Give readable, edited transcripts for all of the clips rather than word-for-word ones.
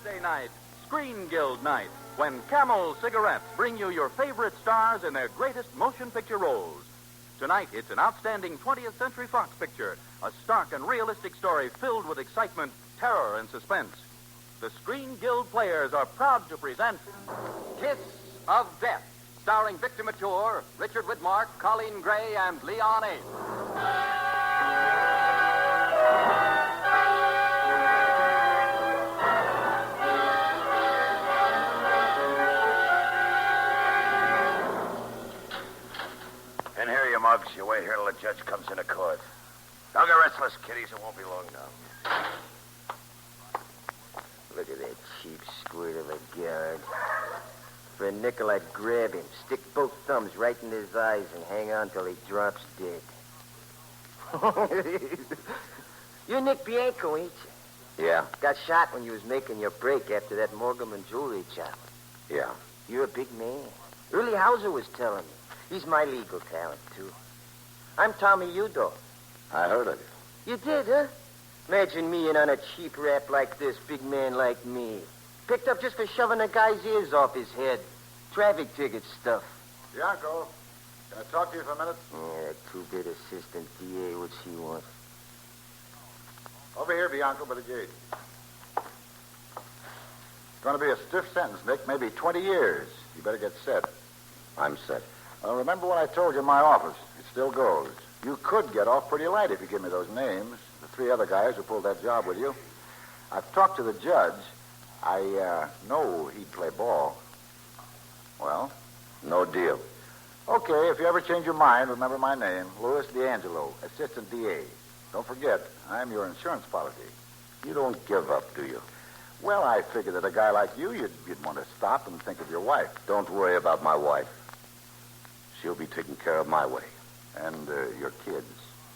Wednesday night, Screen Guild night, when Camel cigarettes bring you your favorite stars in their greatest motion picture roles. Tonight, it's an outstanding 20th Century Fox picture, a stark and realistic story filled with excitement, terror, and suspense. The Screen Guild players are proud to present Kiss of Death, starring Victor Mature, Richard Widmark, Coleen Gray, and Leon Ames. Mugs, you wait here till the judge comes into court. Don't get restless, kiddies. It won't be long now. Look at that cheap squirt of a guard. For a nickel, I'd grab him, stick both thumbs right in his eyes, and hang on till he drops dead. You're Nick Bianco, ain't you? Yeah. Got shot when you was making your break after that Morgan jewelry chop. Yeah. You're a big man. Early Hauser was telling me. He's my legal talent, too. I'm Tommy Udo. I heard of you. You did, huh? Imagine me in on a cheap rap like this, big man like me. Picked up just for shoving a guy's ears off his head. Traffic ticket stuff. Bianco, can I talk to you for a minute? Yeah, that two-bit assistant DA, what's he want? Over here, Bianco, by the gate. It's going to be a stiff sentence, Nick. Maybe 20 years. You better get set. I'm set. Remember what I told you in my office? It still goes. You could get off pretty light if you give me those names. The three other guys who pulled that job with you. I've talked to the judge. I know he'd play ball. Well? No deal. Okay, if you ever change your mind, remember my name. Louis D'Angelo, assistant DA. Don't forget, I'm your insurance policy. You don't give up, do you? Well, I figured that a guy like you, you'd want to stop and think of your wife. Don't worry about my wife. She'll be taken care of my way. And your kids.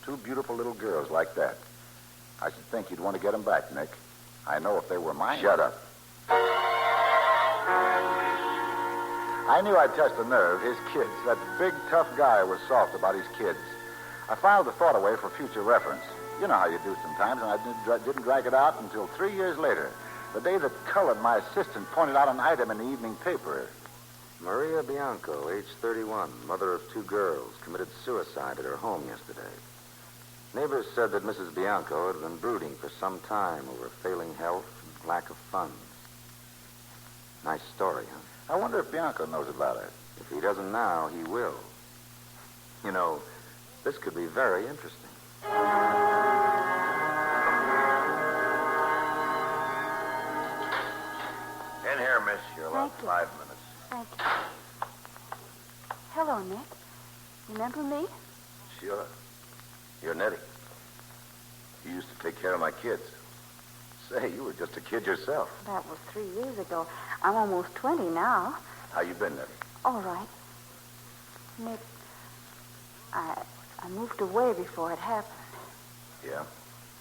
Two beautiful little girls like that. I should think you'd want to get them back, Nick. I know if they were mine. Shut up. I knew I'd touch the nerve. His kids. That big, tough guy was soft about his kids. I filed the thought away for future reference. You know how you do sometimes, and I didn't drag it out until 3 years later. The day that Cullen, my assistant, pointed out an item in the evening paper. Maria Bianco, age 31, mother of two girls, committed suicide at her home yesterday. Neighbors said that Mrs. Bianco had been brooding for some time over failing health and lack of funds. Nice story, huh? I wonder if Bianco knows about it. If he doesn't now, he will. You know, this could be very interesting. In here, miss. You're allowed Thank you. 5 minutes. Thank you. Hello, Nick. Remember me? Sure. You're Nettie. You used to take care of my kids. Say, you were just a kid yourself. That was 3 years ago. I'm almost 20 now. How you been, Nettie? All right. Nick, I moved away before it happened. Yeah?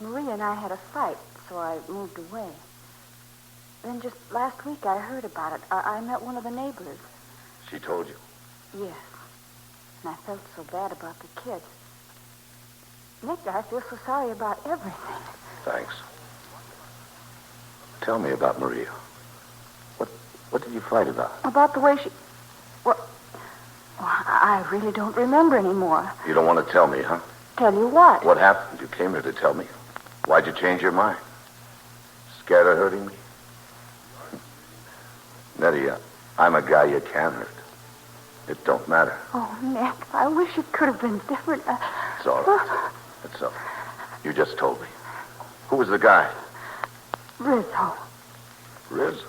Maria and I had a fight, so I moved away. Then just last week I heard about it. I met one of the neighbors. She told you? Yes. And I felt so bad about the kids. Nick, I feel so sorry about everything. Thanks. Tell me about Maria. What did you fight about? About the way she... Well, I really don't remember anymore. You don't want to tell me, huh? Tell you what? What happened? You came here to tell me. Why'd you change your mind? Scared of hurting me? Nettie, I'm a guy you can hurt. It don't matter. Oh, Nick, I wish it could have been different. It's all right. It's all right. You just told me. Who was the guy? Rizzo. Rizzo?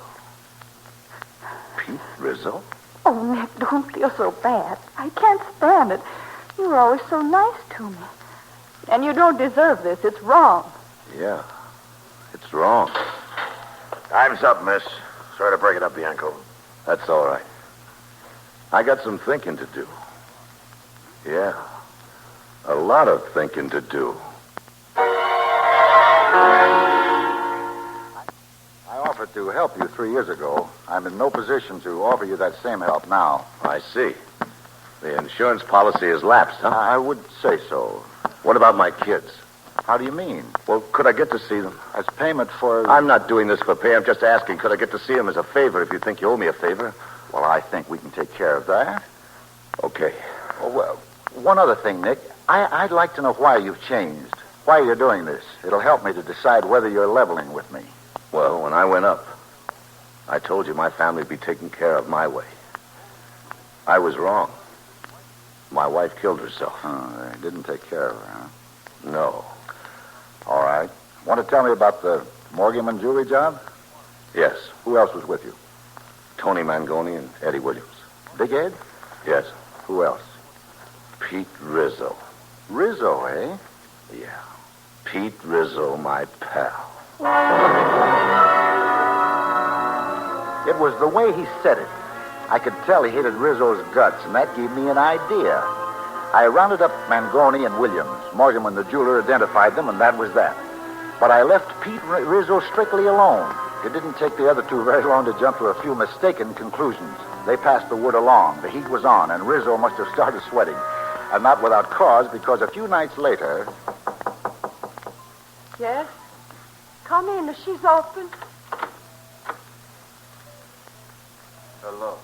Pete Rizzo? Oh, Nick, don't feel so bad. I can't stand it. You were always so nice to me. And you don't deserve this. It's wrong. Yeah, it's wrong. Time's up, miss. Sorry to break it up, Bianco. That's all right. I got some thinking to do. Yeah, a lot of thinking to do. I offered to help you 3 years ago. I'm in no position to offer you that same help now. I see. The insurance policy has lapsed, huh? I would say so. What about my kids? How do you mean? Well, could I get to see them? As payment for... I'm not doing this for pay. I'm just asking, could I get to see them as a favor if you think you owe me a favor? Well, I think we can take care of that. Okay. Well, one other thing, Nick. I'd like to know why you've changed. Why you're doing this. It'll help me to decide whether you're leveling with me. Well, when I went up, I told you my family would be taken care of my way. I was wrong. My wife killed herself. Oh, they didn't take care of her, huh? No. All right. Want to tell me about the Morgan jewelry job? Yes. Who else was with you? Tony Mangoni and Eddie Williams. Big Ed? Yes. Who else? Pete Rizzo. Rizzo, eh? Yeah. Pete Rizzo, my pal. It was the way he said it. I could tell he hated Rizzo's guts, and that gave me an idea. I rounded up Mangoni and Williams. Morgan, the jeweler, identified them, and that was that. But I left Pete Rizzo strictly alone. It didn't take the other two very long to jump to a few mistaken conclusions. They passed the word along. The heat was on, and Rizzo must have started sweating. And not without cause, because a few nights later... Yes? Come in. She's open. Hello.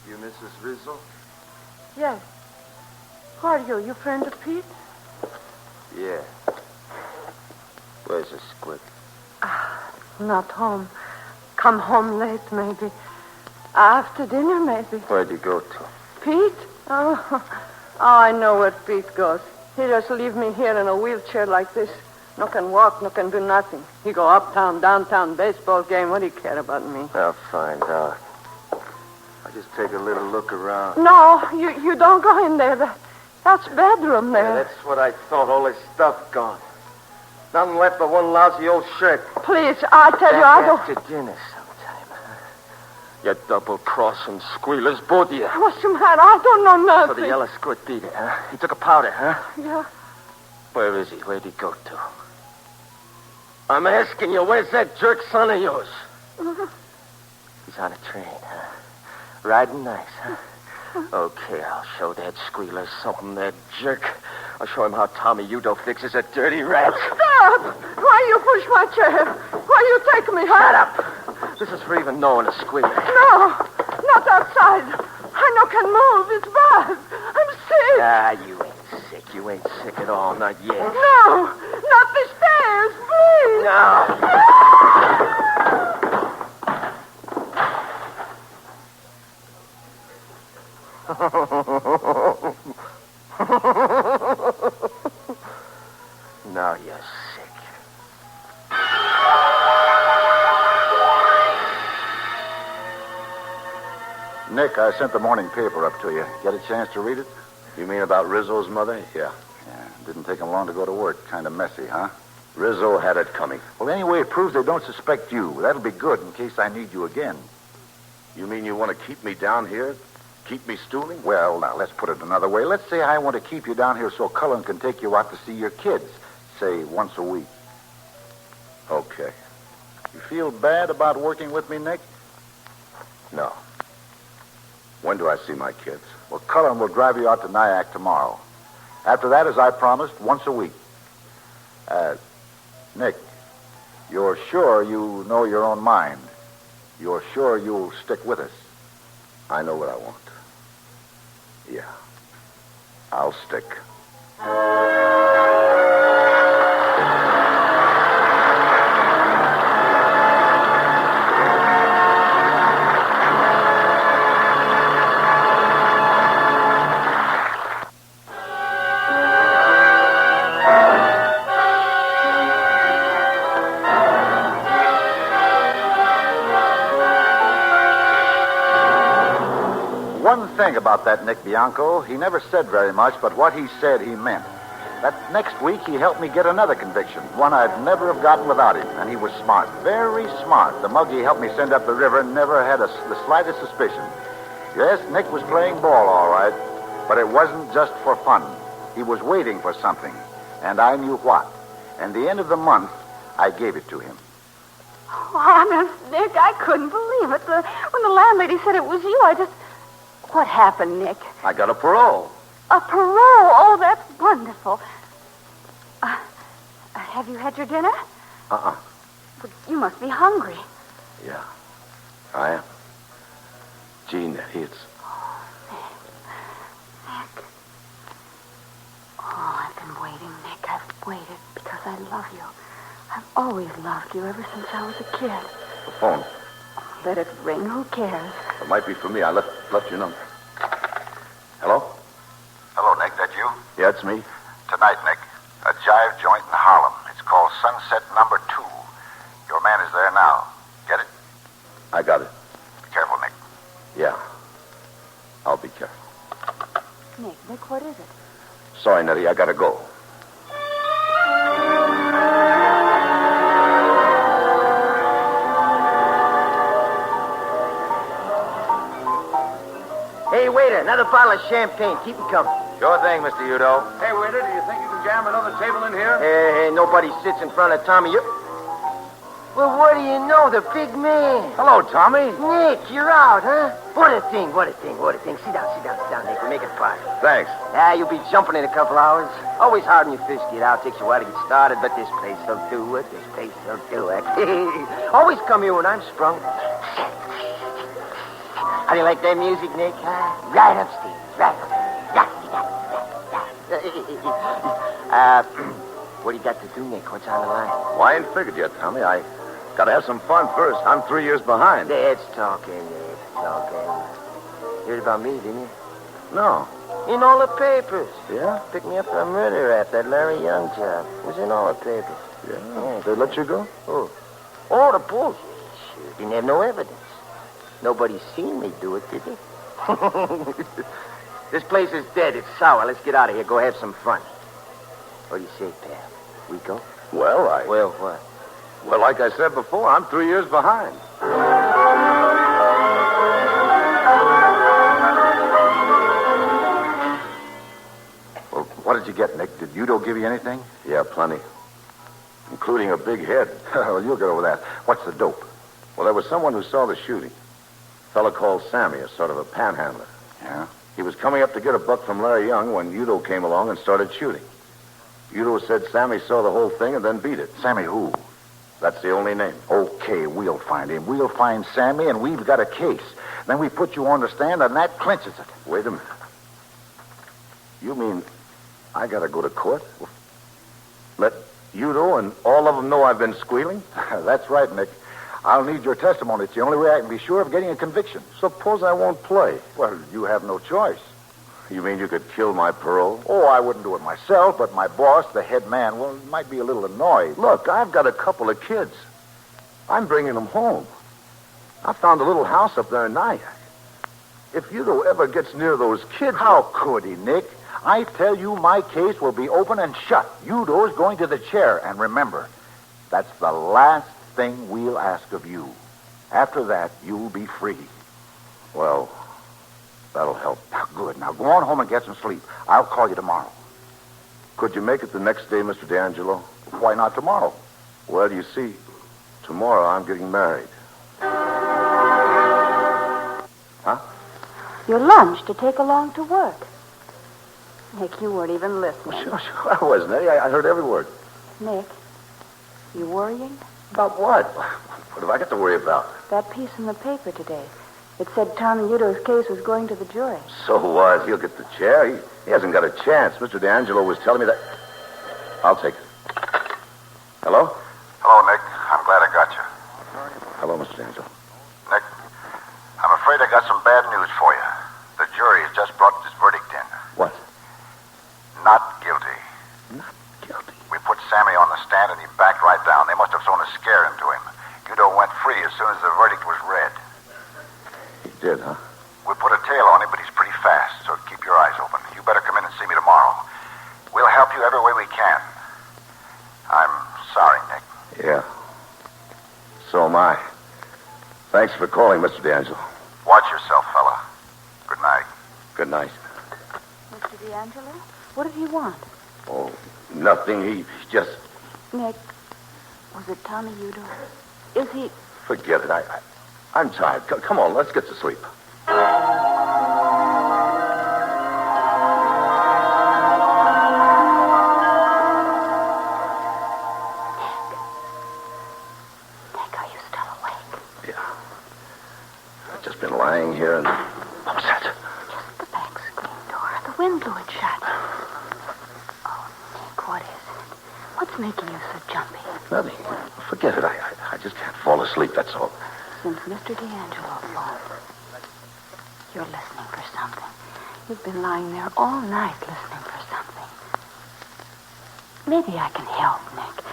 You Mrs. Rizzo? Yes. Who are you? You friend of Pete? Yeah. Where's the squid? Not home. Come home late, maybe. After dinner, maybe. Where'd you go to? Pete? Oh, I know where Pete goes. He just leave me here in a wheelchair like this. No can walk, no can do nothing. He go uptown, downtown, baseball game. What do you care about me? I'll find out. I'll just take a little look around. No, you don't go in there. That's bedroom there. Yeah, that's what I thought. All this stuff gone. Nothing left but one lousy old shirt. Please, I tell you, I don't... After dinner sometime, huh? You double-crossing squealers, both of you. What's the matter? I don't know nothing. So the yellow squirt beat it, huh? He took a powder, huh? Yeah. Where is he? Where'd he go to? I'm asking you, where's that jerk son of yours? He's on a train, huh? Riding nice, huh? Okay, I'll show that squealer something, that jerk. I'll show him how Tommy Udo fixes a dirty rat. Stop! Why you push my chair? Why you take me, huh? Shut up! This is for even knowing a squealer. No, not outside. I no can move. It's bad. I'm sick. Ah, you ain't sick. You ain't sick at all, not yet. No, not the stairs, please. No. Now you're sick. Nick, I sent the morning paper up to you. Get a chance to read it? You mean about Rizzo's mother? Yeah. Yeah, didn't take him long to go to work. Kind of messy, huh? Rizzo had it coming. Well, anyway, it proves they don't suspect you. That'll be good in case I need you again. You mean you want to keep me down here? Keep me stooling? Well, now, let's put it another way. Let's say I want to keep you down here so Cullen can take you out to see your kids, say, once a week. Okay. You feel bad about working with me, Nick? No. When do I see my kids? Well, Cullen will drive you out to Nyack tomorrow. After that, as I promised, once a week. Nick, you're sure you know your own mind? You're sure you'll stick with us? I know what I want. Yeah. I'll stick. One thing about that Nick Bianco, he never said very much, but what he said, he meant. That next week, he helped me get another conviction, one I'd never have gotten without him, and he was smart, very smart. The mug he helped me send up the river never had the slightest suspicion. Yes, Nick was playing ball, all right, but it wasn't just for fun. He was waiting for something, and I knew what. And the end of the month, I gave it to him. Oh, honest, Nick, I couldn't believe it. When the landlady said it was you, I just... What happened, Nick? I got a parole. A parole. Oh, that's wonderful. Have you had your dinner? Uh-uh. But you must be hungry. Yeah, I am. Gee, Nettie, it's... Nick. Oh, I've been waiting, Nick. I've waited because I love you. I've always loved you ever since I was a kid. The phone. Let it ring. Who cares? It might be for me. I left your number. Hello? Hello, Nick. That you? Yeah, it's me. Tonight, Nick, a jive joint in Harlem. It's called Sunset Number 2. Your man is there now. Get it? I got it. Be careful, Nick. Yeah. I'll be careful. Nick, what is it? Sorry, Nettie. I gotta go. Hey, waiter, another bottle of champagne. Keep it coming. Sure thing, Mr. Udo. Hey, waiter, do you think you can jam another table in here? Hey, nobody sits in front of Tommy. Well, what do you know? The big man. Hello, Tommy. Nick, you're out, huh? What a thing. Sit down, Nick. We'll make it fast. Thanks. You'll be jumping in a couple hours. Always hard when you first get out. Takes you a while to get started, but this place will do it. Always come here when I'm sprung. How do you like that music, Nick? Huh? Right upstairs. What do you got to do, Nick? What's on the line? Well, I ain't figured yet, Tommy. I gotta have some fun first. I'm 3 years behind. That's talking. Heard about me, didn't you? No. In all the papers. Yeah? Picked me up for a murder rap, that Larry Young job. It was in all the papers. Yeah. They let you go? Oh, the bullshit. Sure. Didn't have no evidence. Nobody seen me do it, did they? This place is dead. It's sour. Let's get out of here. Go have some fun. What do you say, pal? We go? Well, Well, what? Well, like I said before, I'm 3 years behind. Well, what did you get, Nick? Did Udo give you anything? Yeah, plenty. Including a big head. Well, you'll get over that. What's the dope? Well, there was someone who saw the shooting. A fellow called Sammy, a sort of a panhandler. Yeah? He was coming up to get a buck from Larry Young when Udo came along and started shooting. Udo said Sammy saw the whole thing and then beat it. Sammy who? That's the only name. Okay, we'll find him. We'll find Sammy, and we've got a case. Then we put you on the stand, and that clinches it. Wait a minute. You mean I gotta go to court? Let Udo and all of them know I've been squealing? That's right, Nick. I'll need your testimony. It's the only way I can be sure of getting a conviction. Suppose I won't play. Well, you have no choice. You mean you could kill my parole? Oh, I wouldn't do it myself, but my boss, the head man, well, might be a little annoyed. Look, I've got a couple of kids. I'm bringing them home. I found a little house up there at night. If Udo ever gets near those kids... How could he, Nick? I tell you, my case will be open and shut. Udo's going to the chair. And remember, that's the last thing we'll ask of you. After that, you'll be free. Well, that'll help. Good. Now, go on home and get some sleep. I'll call you tomorrow. Could you make it the next day, Mr. D'Angelo? Why not tomorrow? Well, you see, tomorrow I'm getting married. Huh? Your lunch to take along to work. Nick, you weren't even listening. Sure, I wasn't, Eddie. I heard every word. Nick, you worrying? About what? What have I got to worry about? That piece in the paper today. It said Tommy Udo's case was going to the jury. So what? He'll get the chair. He hasn't got a chance. Mr. D'Angelo was telling me that... I'll take it. Hello? Hello, Nick. I'm glad I got you. Hello, Mr. D'Angelo. Nick, I'm afraid I got some bad news for you. The jury has just brought this verdict in. What? Not guilty. Not guilty. We put Sammy on the stand and he backed right down. They must have thrown a scare into him. Udo went free as soon as the verdict was read. He did, huh? We put a tail on him, but he's pretty fast, so keep your eyes open. You better come in and see me tomorrow. We'll help you every way we can. I'm sorry, Nick. Yeah. So am I. Thanks for calling, Mr. D'Angelo. Watch yourself, fella. Good night. Good night. Mr. D'Angelo, what did he want? Oh, nothing. He just... Nick, was it Tommy Udo? Is he... Forget it. I'm tired. Come on, let's get to sleep. lying here and... What was that? Just the back screen door. The wind blew it shut. Oh, Nick, what is it? What's making you so jumpy? Nothing. Forget it. I just can't fall asleep, that's all. Since Mr. D'Angelo phoned, you're listening for something. You've been lying there all night listening for something. Maybe I can help, Nick.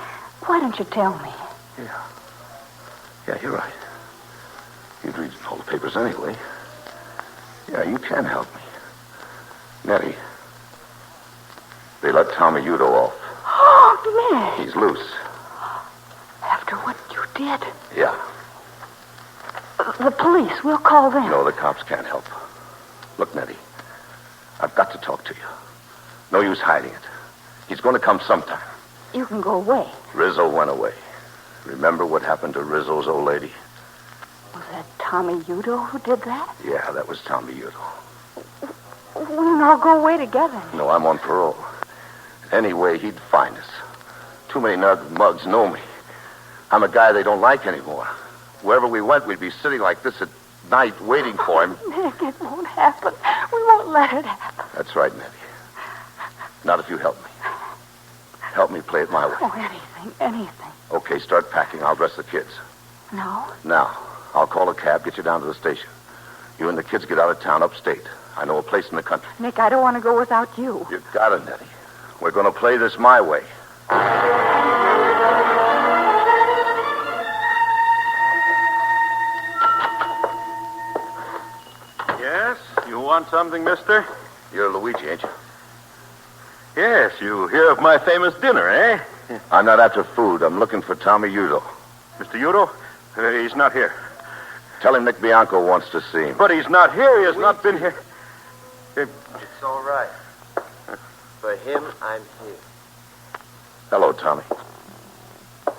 Why don't you tell me? Yeah, you're right. You'd read all the papers anyway. Yeah, you can help me. Nettie, they let Tommy Udo off. Oh, Nick. He's loose. After what you did? Yeah. The police, we'll call them. No, the cops can't help. Look, Nettie, I've got to talk to you. No use hiding it. He's going to come sometime. You can go away. Rizzo went away. Remember what happened to Rizzo's old lady? Was that Tommy Udo who did that? Yeah, that was Tommy Udo. We can all go away together. No, I'm on parole. Anyway, he'd find us. Too many mugs know me. I'm a guy they don't like anymore. Wherever we went, we'd be sitting like this at night waiting for him. Nick, it won't happen. We won't let it happen. That's right, Nettie. Not if you help me. Help me play it my way. Oh, anything. Okay, start packing. I'll dress the kids. No? Now, I'll call a cab, get you down to the station. You and the kids get out of town upstate. I know a place in the country. Nick, I don't want to go without you. You got it, Nettie. We're going to play this my way. Yes? You want something, mister? You're Luigi, ain't you? Yes, you hear of my famous dinner, eh? I'm not after food. I'm looking for Tommy Udo. Mr. Udo? He's not here. Tell him Nick Bianco wants to see him. But he's not here. He has not been here. It's all right. For him, I'm here. Hello, Tommy.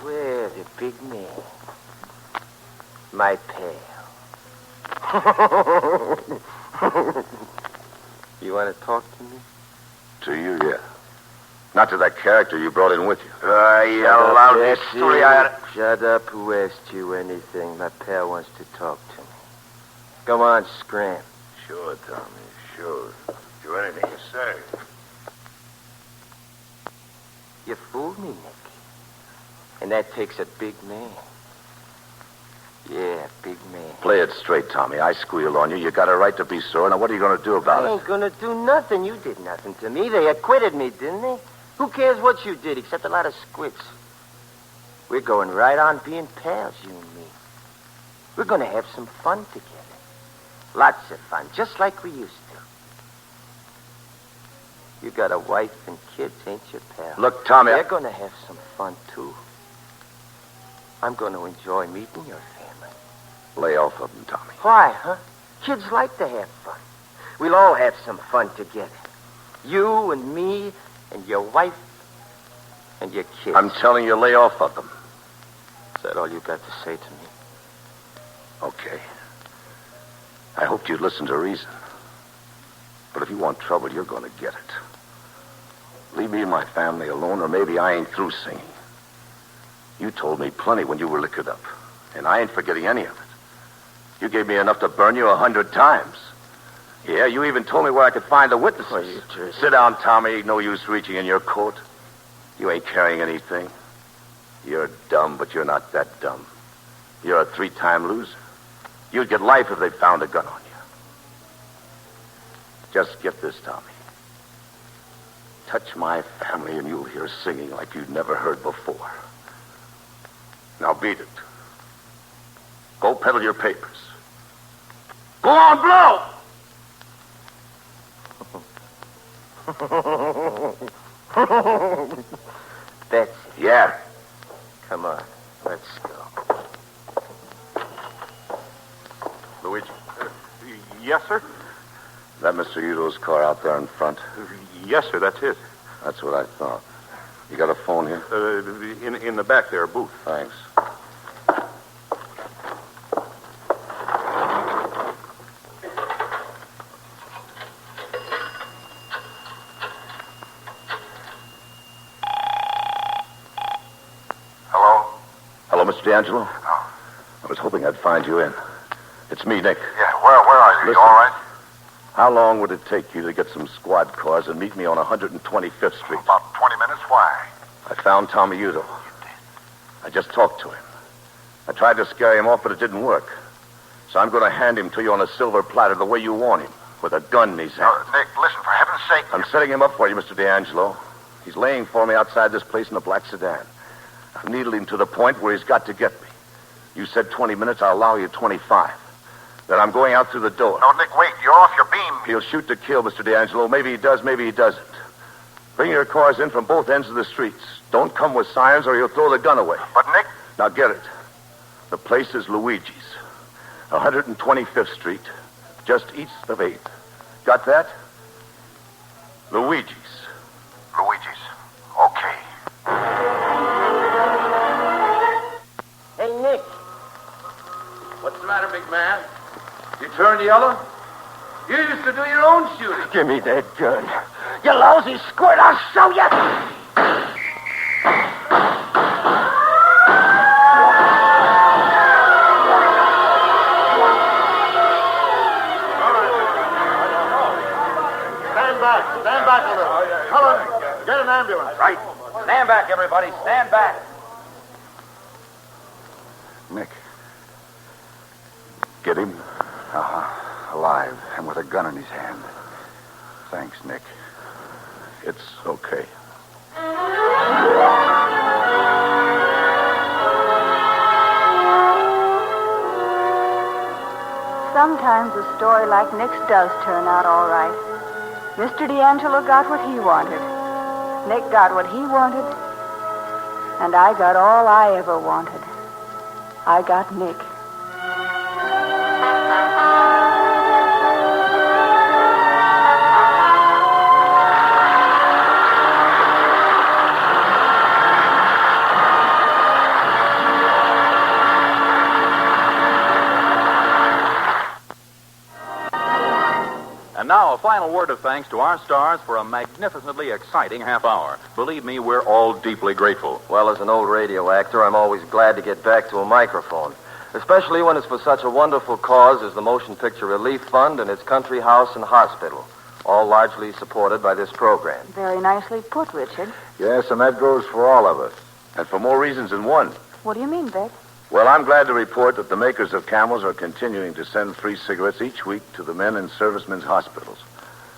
Where's the big man? My pal. You want to talk to me? To you, yeah. Not to that character you brought in with you. You loud history. Shut up. Who asked you anything? My pal wants to talk to me. Come on, scram. Sure, Tommy, sure. Do anything you say. You fooled me, Nick. And that takes a big man. Yeah, big man. Play it straight, Tommy. I squealed on you. You got a right to be sore. Now, what are you going to do about I it? ain't gonna do nothing. You did nothing to me. They acquitted me, didn't they? Who cares what you did, except a lot of squibs? We're going right on being pals, you and me. We're gonna have some fun together. Lots of fun, just like we used to. You got a wife and kids, ain't you, pal? Look, Tommy... They're gonna have some fun, too. I'm gonna enjoy meeting your family. Lay off of them, Tommy. Why, huh? Kids like to have fun. We'll all have some fun together. You and me and your wife and your kids. I'm telling you, lay off of them. Is that all you got to say to me? Okay. I hoped you'd listen to reason. But if you want trouble, you're going to get it. Leave me and my family alone, or maybe I ain't through singing. You told me plenty when you were liquored up, and I ain't forgetting any of it. You gave me enough to burn you 100 times. Yeah, you even told me where I could find the witnesses. Oh, you jerk. Sit down, Tommy. No use reaching in your coat. You ain't carrying anything. You're dumb, but you're not that dumb. You're a 3-time loser. You'd get life if they found a gun on you. Just get this, Tommy. Touch my family and you'll hear singing like you'd never heard before. Now beat it. Go peddle your papers. Go on, blow! That's it. Yeah. Come on, let's go. Luigi. Yes, sir? Is that Mr. Udo's car out there in front? Yes, sir, that's it. That's what I thought. You got a phone here? In the back there, a booth. Thanks. Hello? Hello, Mr. D'Angelo? Oh. I was hoping I'd find you in. It's me, Nick. Yeah, where are you? Listen, You all right? How long would it take you to get some squad cars and meet me on 125th Street? About 20 minutes. Why? I found Tommy Udo. I just talked to him. I tried to scare him off, but it didn't work. So I'm going to hand him to you on a silver platter the way you want him, with a gun in his hand. Nick, listen, for heaven's sake. I'm setting him up for you, Mr. D'Angelo. He's laying for me outside this place in a black sedan. I've needled him to the point where he's got to get me. You said 20 minutes, I'll allow you 25. Then I'm going out through the door. No, Nick, wait. You're off your beam. He'll shoot to kill, Mr. D'Angelo. Maybe he does, maybe he doesn't. Bring your cars in from both ends of the streets. Don't come with sirens or he'll throw the gun away. But, Nick... Now get it. The place is Luigi's. 125th Street, just east of 8th. Got that? Luigi's. Luigi's. Okay. Hey, Nick. What's the matter, big man? You turned yellow? You used to do your own shooting. Give me that gun. You lousy squirt, I'll show you. Stand back a little. Cullen, get an ambulance. Right. Stand back, everybody. Stand back. Nick. Get him? Alive and with a gun in his hand. Thanks, Nick. It's okay. Sometimes a story like Nick's does turn out all right. Mr. D'Angelo got what he wanted. Nick got what he wanted. And I got all I ever wanted. I got Nick. And now a final word of thanks to our stars for a magnificently exciting half hour. Believe me, we're all deeply grateful. Well, as an old radio actor, I'm always glad to get back to a microphone, especially when it's for such a wonderful cause as the Motion Picture Relief Fund and its country house and hospital, all largely supported by this program. Very nicely put, Richard. Yes, and that goes for all of us. And for more reasons than one. What do you mean, Beck? Well, I'm glad to report that the makers of Camels are continuing to send free cigarettes each week to the men in servicemen's hospitals,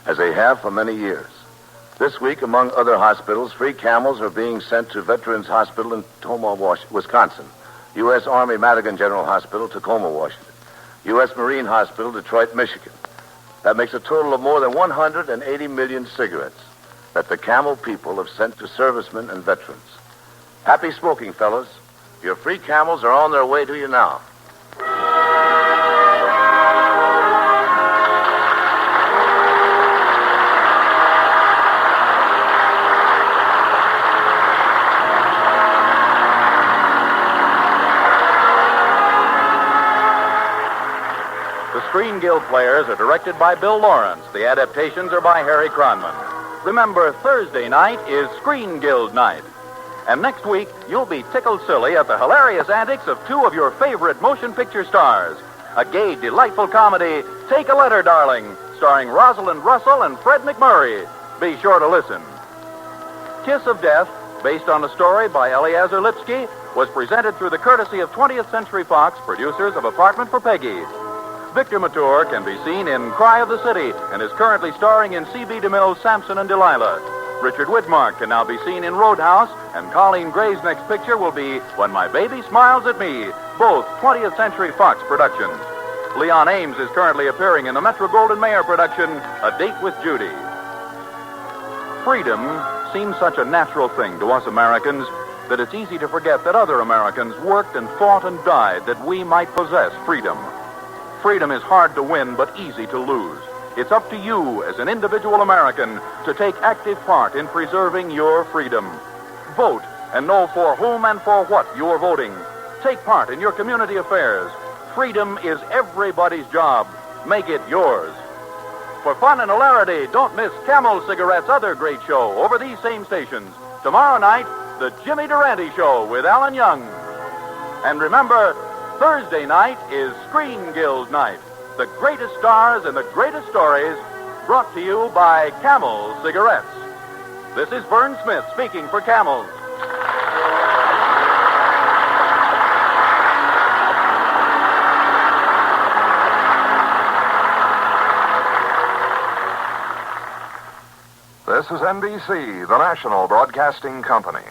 as they have for many years. This week, among other hospitals, free Camels are being sent to Veterans Hospital in Tacoma, Wisconsin, U.S. Army Madigan General Hospital, Tacoma, Washington, U.S. Marine Hospital, Detroit, Michigan. That makes a total of more than 180 million cigarettes that the Camel people have sent to servicemen and veterans. Happy smoking, fellas. Your free Camels are on their way to you now. The Screen Guild Players are directed by Bill Lawrence. The adaptations are by Harry Cronman. Remember, Thursday night is Screen Guild night. And next week, you'll be tickled silly at the hilarious antics of two of your favorite motion picture stars. A gay, delightful comedy, Take a Letter, Darling, starring Rosalind Russell and Fred McMurray. Be sure to listen. Kiss of Death, based on a story by Eleazar Lipsky, was presented through the courtesy of 20th Century Fox, producers of Apartment for Peggy. Victor Mature can be seen in Cry of the City and is currently starring in C.B. DeMille's Samson and Delilah. Richard Widmark can now be seen in Roadhouse, and Coleen Gray's next picture will be When My Baby Smiles at Me, both 20th Century Fox productions. Leon Ames is currently appearing in the Metro-Goldwyn-Mayer production, A Date with Judy. Freedom seems such a natural thing to us Americans that it's easy to forget that other Americans worked and fought and died that we might possess freedom. Freedom is hard to win, but easy to lose. It's up to you as an individual American to take active part in preserving your freedom. Vote and know for whom and for what you're voting. Take part in your community affairs. Freedom is everybody's job. Make it yours. For fun and hilarity, don't miss Camel Cigarette's other great show over these same stations. Tomorrow night, The Jimmy Durante Show with Alan Young. And remember, Thursday night is Screen Guild Night. The greatest stars and the greatest stories brought to you by Camel Cigarettes. This is Vern Smith speaking for Camel. This is NBC, the national broadcasting company.